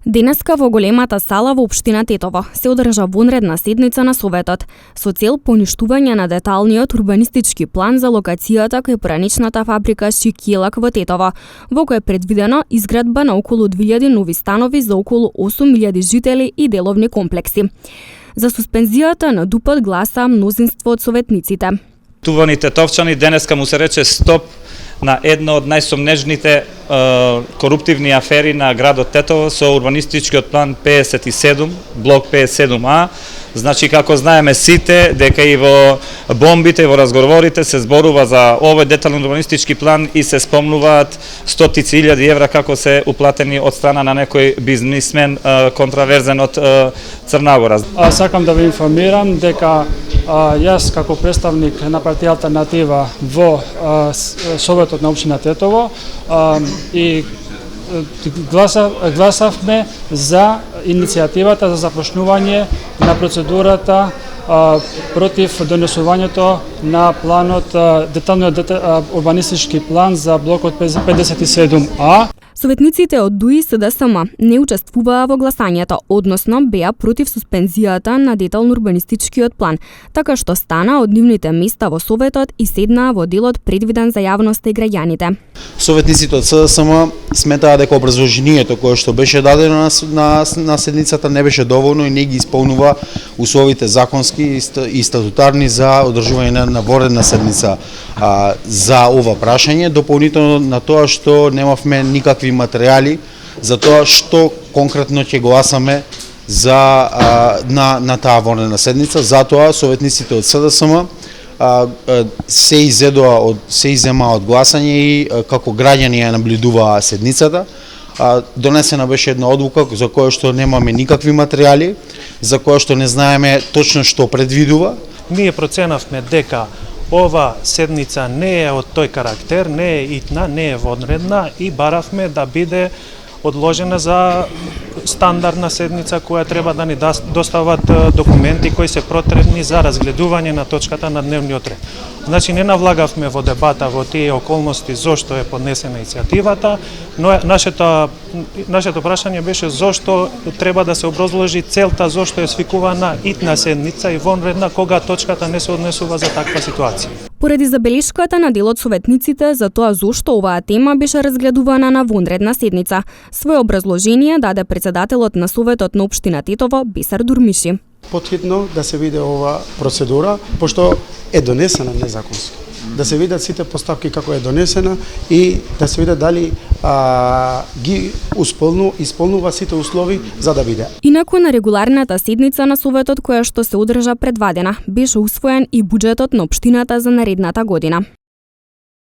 Денеска во големата сала во општина Тетово се одржа вонредна седница на Советот со цел поништување на деталниот урбанистички план за локацијата кај пораничната фабрика Шикелак во Тетово, во кој е предвидено изградба на околу 2000 нови станови за околу 8000 жители и деловни комплекси. За суспензијата на ДУП гласа мнозинство од советниците. Тувани тетовчани денеска му се рече стоп на една од најсомнежните коруптивни афери на градот Тетово со урбанистичкиот план 57, блок 57А. Значи, како знаеме сите, дека и во бомбите, и во разговорите се зборува за овој детален урбанистички план и се спомнуваат стотици илјади евра како се уплатени од страна на некој бизнисмен контраверзен од Црна Гора. Сакам да ве информирам дека јас како представник на партија Алтернатива во Советот на општина Тетово и гласавме за иницијативата за започнување на процедурата против донесувањето на планот, деталниот урбанистички план за блокот 57А. Советниците од ДУИ СДСМ не учествуваа во гласањето, односно беа против суспензијата на детално урбанистичкиот план, така што стана од нивните места во Советот и седнаа во делот предвиден за јавноста и граѓаните. Советниците од СДСМ сметаа дека образложението кое што беше дадено на седницата не беше доволно и не ги исполнува условите законски и статутарни за одржување на вонредна седница за ова прашање, дополнително на тоа што немавме никакви материјали за тоа што конкретно ќе гласаме за на таа вонредна седница. Затоа советниците од СДСМ се иззема од гласање и како граѓани ја наблюдуваа седницата. Донесена беше една одлука за која што немаме никакви материјали, за која што не знаеме точно што предвидува. Ние проценавме дека ова седница не е од тој карактер, не е итна, не е вонредна и баравме да биде одложена за стандардна седница која треба да ни достават документи кои се потребни за разгледување на точката на дневниот ред. Значи не навлагавме во дебата во тие околности зошто е поднесена иницијативата, но нашето прашање беше зошто треба да се образложи целта зошто е свикувана итна седница и вонредна кога точката не се однесува за таква ситуација. Поради забелешката на дел од советниците за тоа зошто оваа тема беше разгледувана на вонредна седница, свое образложение даде председателот на Советот на општина Тетово Бисер Дурмиши. Потхитно да се види ова процедура, пошто е донесена незаконски. Да се видат сите поставки како е донесена и да се видат дали ги исполнува сите услови за да биде. Инаку на регуларната седница на Советот која што се одржа предвадена, беше усвоен и буџетот на општината за наредната година.